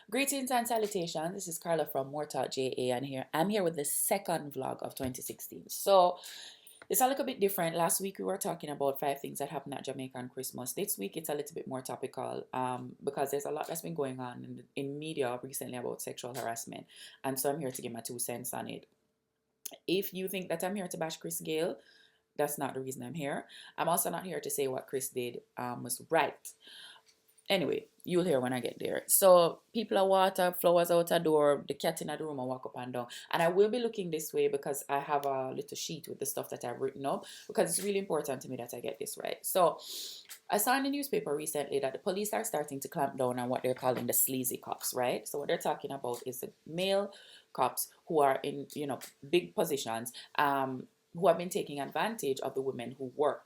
Greetings and salutations. This is Carla from MooreTalkJa, and I'm here with the second vlog of 2016. So it's a little bit different. Last week we were talking about 5 things that happened at Jamaica on Christmas. This week it's a little bit more topical because there's a lot that's been going on in media recently about sexual harassment, and so I'm here to give my 2 cents on it. If you think that I'm here to bash Chris Gayle, that's not the reason I'm here. I'm also not here to say what Chris did was right. Anyway, you'll hear when I get there. So people are water, flowers out a door, the cat in the room, and walk up and down. And I will be looking this way because I have a little sheet with the stuff that I've written up because it's really important to me that I get this right. So I saw in the newspaper recently that the police are starting to clamp down on what they're calling the sleazy cops, right? So what they're talking about is the male cops who are in, big positions, who have been taking advantage of the women who work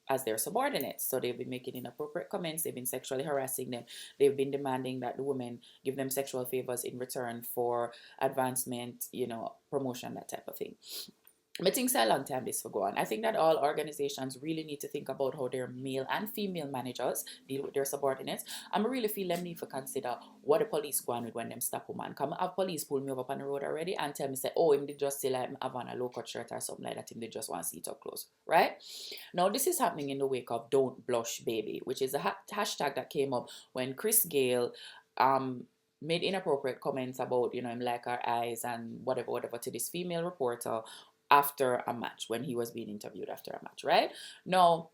as their subordinates. So they've been making inappropriate comments, they've been sexually harassing them, they've been demanding that the women give them sexual favors in return for advancement, promotion, that type of thing. But things are a long time this for go on. I think that all organizations really need to think about how their male and female managers deal with their subordinates. And I really feel them need to consider what the police go on with when them stop a man. Come have police pull me up on the road already and tell me, say, oh, him did just say like have on a low cut shirt or something like that, him did just want to see it up close. Right? Now this is happening in the wake of Don't Blush Baby, which is a hashtag that came up when Chris Gayle made inappropriate comments about, him like her eyes and whatever to this female reporter after a match, when he was being interviewed after a match, right? Now,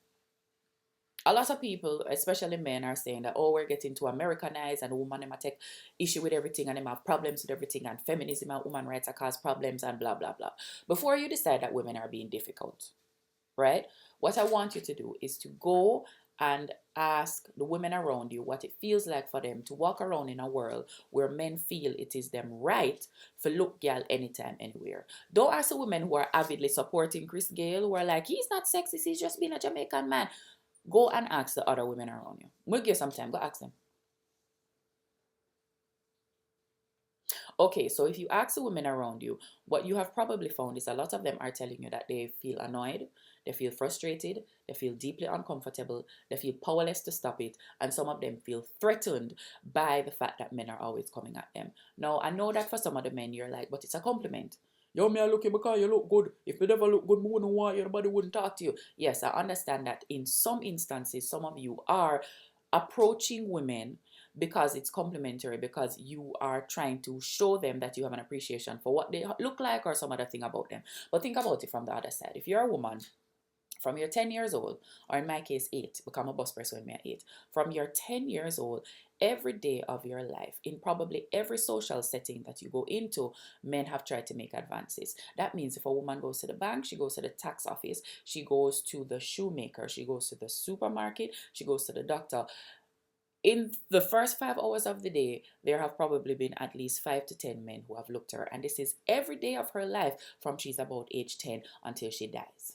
a lot of people, especially men, are saying that, oh, we're getting too Americanized and women them take issue with everything and them have problems with everything and feminism and women rights are cause problems and blah, blah, blah. Before you decide that women are being difficult, right? What I want you to do is to go and ask the women around you what it feels like for them to walk around in a world where men feel it is them right for look girl anytime, anywhere. Don't ask the women who are avidly supporting Chris Gayle, who are like, he's not sexist, he's just being a Jamaican man. Go and ask the other women around you. We'll give you some time. Go ask them. Okay, so if you ask the women around you, what you have probably found is a lot of them are telling you that they feel annoyed, they feel frustrated, they feel deeply uncomfortable, they feel powerless to stop it, and some of them feel threatened by the fact that men are always coming at them. Now, I know that for some of the men, you're like, but it's a compliment. Yo, me I look you because you look good. If you never look good, me wouldn't want you, nobody wouldn't talk to you. Yes, I understand that in some instances, some of you are approaching women because it's complimentary, because you are trying to show them that you have an appreciation for what they look like or some other thing about them. But think about it from the other side. If you're a woman from your 10 years old, or in my case 8, become a bus person when me at 8, from your 10 years old, every day of your life, in probably every social setting that you go into, men have tried to make advances. That means if a woman goes to the bank, she goes to the tax office, she goes to the shoemaker, she goes to the supermarket, she goes to the doctor. In the first 5 hours of the day, there have probably been at least 5 to 10 men who have looked at her. And this is every day of her life from she's about age 10 until she dies.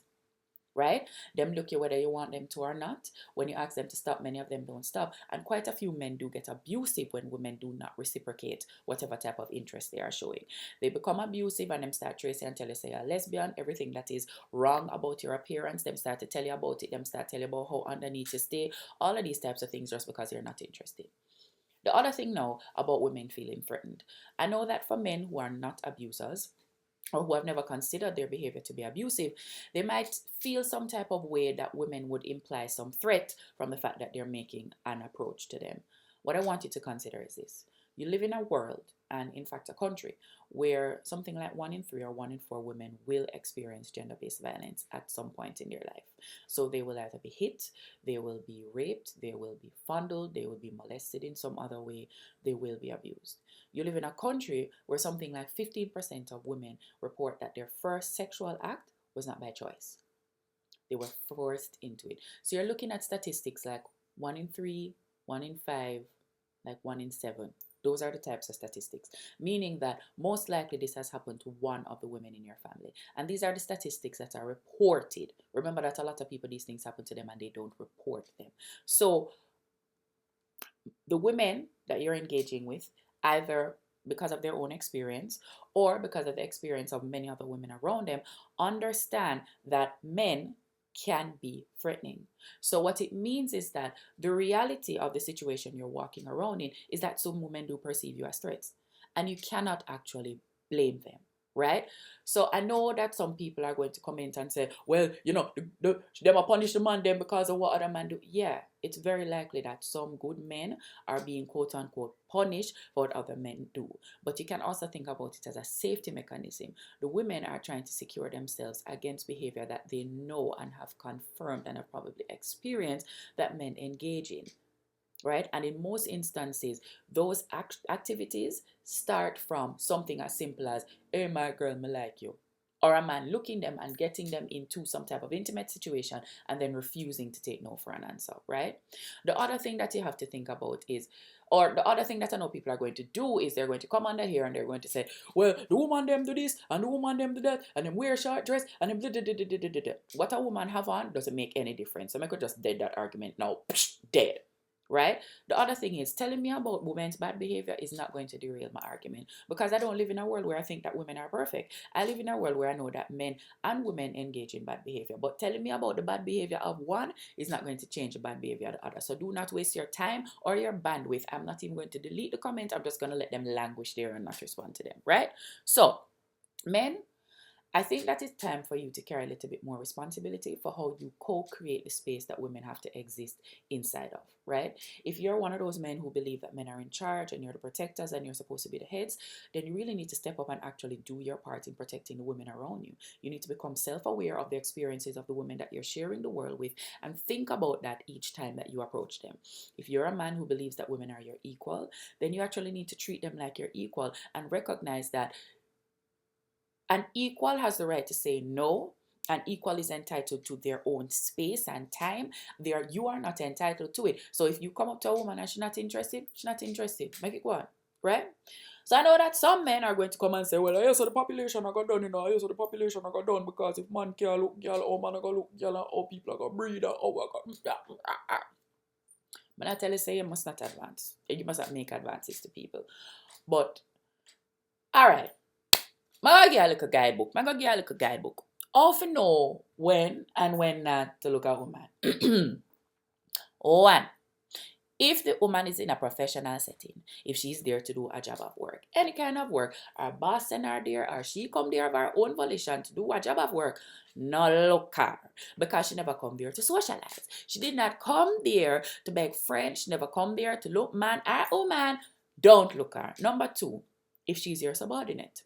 Right? Them look you whether you want them to or not. When you ask them to stop, many of them don't stop. And quite a few men do get abusive when women do not reciprocate whatever type of interest they are showing. They become abusive and them start tracing and tell you say you're a lesbian, everything that is wrong about your appearance, them start to tell you about it, them start to tell you about how underneath you stay, all of these types of things just because you're not interested. The other thing now about women feeling threatened. I know that for men who are not abusers, or who have never considered their behavior to be abusive, they might feel some type of way that women would imply some threat from the fact that they're making an approach to them. What I want you to consider is this. You live in a world, and in fact a country, where something like 1 in 3 or 1 in 4 women will experience gender-based violence at some point in their life. So they will either be hit, they will be raped, they will be fondled, they will be molested in some other way, they will be abused. You live in a country where something like 15% of women report that their first sexual act was not by choice. They were forced into it. So you're looking at statistics like 1 in 3, 1 in 5, like 1 in 7. Those are the types of statistics, meaning that most likely this has happened to one of the women in your family. And these are the statistics that are reported. Remember that a lot of people, these things happen to them and they don't report them. So the women that you're engaging with, either because of their own experience or because of the experience of many other women around them, understand that men can be threatening. So what it means is that the reality of the situation you're walking around in is that some women do perceive you as threats, and you cannot actually blame them, right? So I know that some people are going to comment and say, well, them are punish the man them because of what other men do. Yeah, it's very likely that some good men are being quote unquote punished for what other men do. But you can also think about it as a safety mechanism. The women are trying to secure themselves against behavior that they know and have confirmed and have probably experienced that men engage in. Right? And in most instances, those activities start from something as simple as, hey, my girl, me like you. Or a man looking them and getting them into some type of intimate situation and then refusing to take no for an answer, right? The other thing that you have to think about is, or the other thing that I know people are going to do is they're going to come under here and they're going to say, well, the woman them do this and the woman them do that and them wear short dress and them what a woman have on doesn't make any difference. So I could just dead that argument now, dead. Right? The other thing is, telling me about women's bad behavior is not going to derail my argument, because I don't live in a world where I think that women are perfect. I live in a world where I know that men and women engage in bad behavior. But telling me about the bad behavior of one is not going to change the bad behavior of the other. So do not waste your time or your bandwidth. I'm not even going to delete the comment. I'm just going to let them languish there and not respond to them. Right? So, men, I think that it's time for you to carry a little bit more responsibility for how you co-create the space that women have to exist inside of, right? If you're one of those men who believe that men are in charge and you're the protectors and you're supposed to be the heads, then you really need to step up and actually do your part in protecting the women around you. You need to become self-aware of the experiences of the women that you're sharing the world with and think about that each time that you approach them. If you're a man who believes that women are your equal, then you actually need to treat them like your equal and recognize that an equal has the right to say no. An equal is entitled to their own space and time. You are not entitled to it. So if you come up to a woman and she's not interested, she's not interested. Make it go on, right? So I know that some men are going to come and say, well, I saw the population I got done, I saw the population I got done, because if man can't look girl, how man I got look girl, how people are going to breed, how I got... But I tell you, say you must not advance. You must not make advances to people. But, all right. I go get a little guidebook. How to know when and when not to look at a woman. One, if the woman is in a professional setting, if she's there to do a job of work, any kind of work, her boss send her there, or she come there of her own volition to do a job of work, no look her, because she never come there to socialize. She did not come there to beg friends. She never come there to look man or woman. Don't look her. Number two, if she's your subordinate,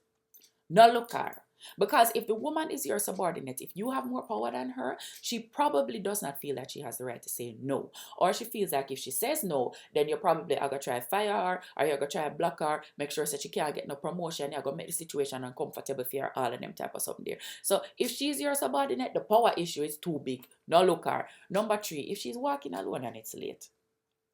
no look her. Because if the woman is your subordinate, if you have more power than her, she probably does not feel that she has the right to say no. Or she feels like if she says no, then you're probably going to try fire her, or you're going to try block her, make sure that she can't get no promotion, you're going to make the situation uncomfortable for her, all of them type of something there. So if she's your subordinate, the power issue is too big. No look her. Number three, if she's walking alone and it's late.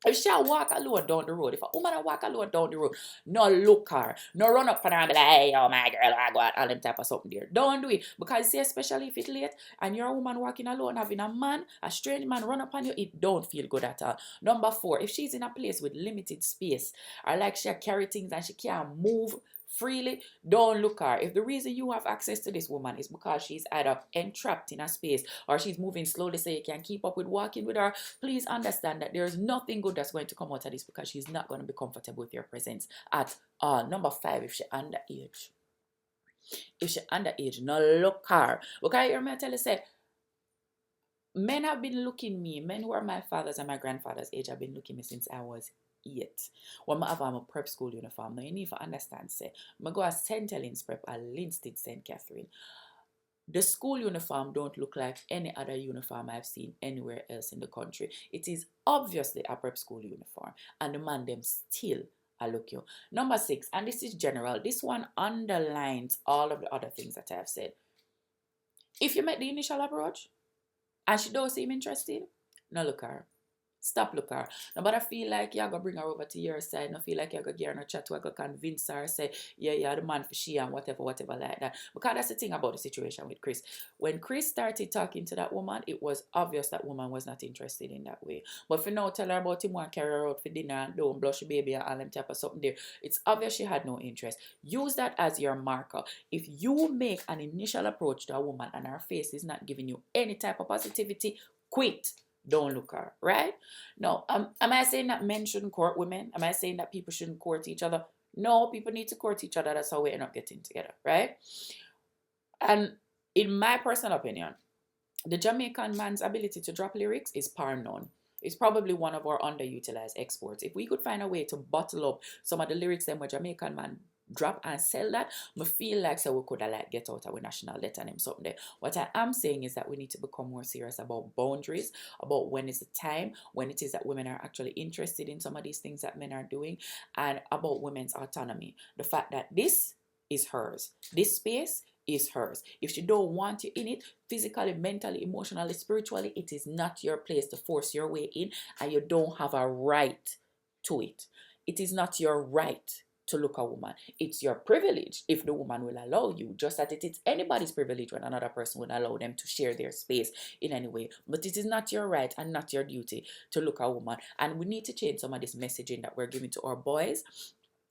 If she walk alone down the road, if a woman walk alone down the road, no look her, no run up and be like, hey, oh my girl, I got all them type of something there. Don't do it. Because see, especially if it's late and you're a woman walking alone, having a man, a strange man run up on you, it don't feel good at all. Number four, if she's in a place with limited space, or like she carry things and she can't move freely, don't look her. If the reason you have access to this woman is because she's either entrapped in a space or she's moving slowly so you can keep up with walking with her, please understand that there's nothing good that's going to come out of this, because she's not going to be comfortable with your presence at all. Number five, if she's underage. If she's underage, no look her. Okay, you remember I tell you, say, men have been looking me, men who are my father's and my grandfather's age have been looking me since I was 8. When I have a prep school uniform, now you need to understand, say, I go to St. Helens Prep at Linstead St. Catherine. The school uniform don't look like any other uniform I've seen anywhere else in the country. It is obviously a prep school uniform, and the man them still I look you. Number 6, and this is general. This one underlines all of the other things that I have said. If you make the initial approach and she don't seem interested, no look her. Stop look her. Nobody feel like you're gonna bring her over to your side. No feel like you're gonna get her in a chat to convince her, say, yeah, you're the man for she and whatever like that. Because that's the thing about the situation with Chris. When Chris started talking to that woman, it was obvious that woman was not interested in that way. But for now, tell her about him and carry her out for dinner and don't blush baby and all them type of something there. It's obvious she had no interest. Use that as your marker. If you make an initial approach to a woman and her face is not giving you any type of positivity, quit. Don't look her, right? No, am I saying that men shouldn't court women? Am I saying that people shouldn't court each other? No, people need to court each other. That's how we end up getting together, right? And in my personal opinion, the Jamaican man's ability to drop lyrics is par none. It's probably one of our underutilized exports. If we could find a way to bottle up some of the lyrics that where Jamaican man drop and sell that, I feel like so we could have like get out our national debt and him something there. What I am saying is that we need to become more serious about boundaries, about when is the time, when it is that women are actually interested in some of these things that men are doing, and about women's autonomy. The fact that this is hers. This space is hers. If she don't want you in it, physically, mentally, emotionally, spiritually, it is not your place to force your way in, and you don't have a right to it. It is not your right to look a woman. It's your privilege if the woman will allow you, just that it is anybody's privilege when another person will allow them to share their space in any way. But it is not your right and not your duty to look a woman. And we need to change some of this messaging that we're giving to our boys,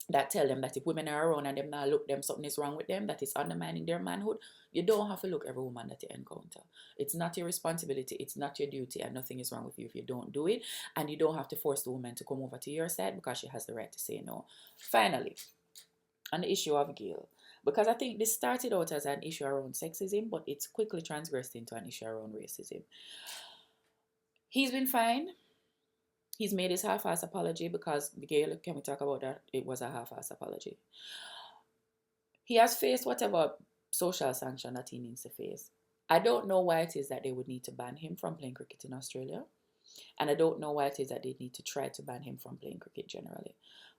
that tell them that if women are around and them not look them, something is wrong with them, that is undermining their manhood. You don't have to look every woman that you encounter. It's not your responsibility, it's not your duty, and nothing is wrong with you if you don't do it. And you don't have to force the woman to come over to your side because she has the right to say no. Finally, on the issue of Gayle, because I think this started out as an issue around sexism, but it's quickly transgressed into an issue around racism. He's been fine. He's made his half-ass apology, because Gayle, can we talk about that? It was a half-ass apology. He has faced whatever social sanction that he needs to face. I don't know why it is that they would need to ban him from playing cricket in Australia. And I don't know why it is that they need to try to ban him from playing cricket generally.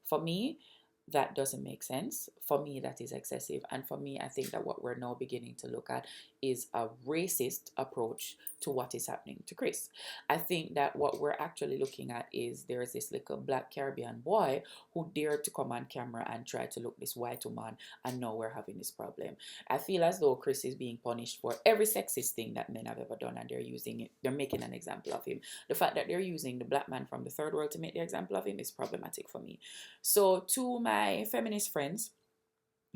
For me, that doesn't make sense. For me, that is excessive. And for me, I think that what we're now beginning to look at is a racist approach to what is happening to Chris. I think that what we're actually looking at is there's this little black Caribbean boy who dared to come on camera and try to look this white woman, and now we're having this problem. I feel as though Chris is being punished for every sexist thing that men have ever done, and they're using it. They're making an example of him. The fact that they're using the black man from the third world to make the example of him is problematic for me. So to my feminist friends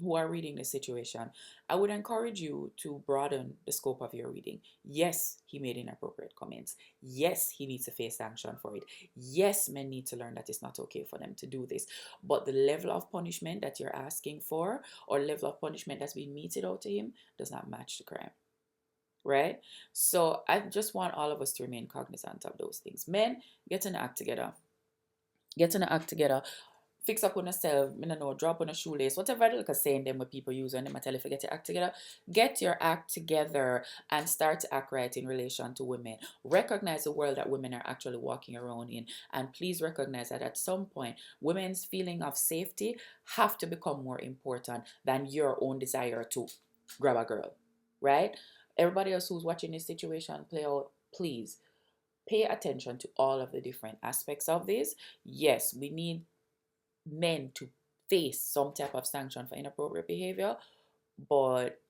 who are reading this situation, I would encourage you to broaden the scope of your reading. Yes, he made inappropriate comments. Yes, he needs to face sanction for it. Yes, men need to learn that it's not okay for them to do this. But the level of punishment that you're asking for, or level of punishment that's being meted out to him, does not match the crime. Right? So I just want all of us to remain cognizant of those things. Men, get an act together. Get an act together. Fix up on yourself, I don't know, drop on a shoelace, whatever like a saying them what people use when they tell you to get your act together. Get your act together and start to act right in relation to women. Recognize the world that women are actually walking around in, and please recognize that at some point, women's feeling of safety have to become more important than your own desire to grab a girl, right? Everybody else who's watching this situation play out, please pay attention to all of the different aspects of this. Yes, we need men to face some type of sanction for inappropriate behavior, but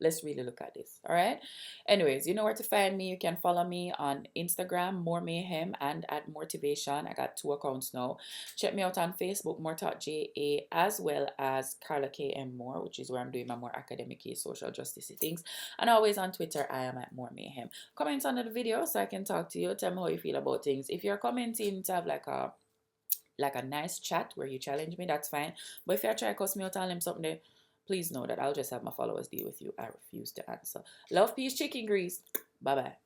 let's really look at this. All right, anyways, you know where to find me. You can follow me on Instagram, More Mayhem, and at Motivation. I got 2 accounts now. Check me out on Facebook, MooreTalkJa, as well as Carla KM Moore, which is where I'm doing my more academic social justice things. And always on Twitter, I am at More Mayhem. Comment under the video so I can talk to you. Tell me how you feel about things. If you're commenting to have like a nice chat where you challenge me, that's fine. But if you try to cuss me or tell them something there, please know that I'll just have my followers deal with you. I refuse to answer. Love, peace, chicken grease. Bye-bye.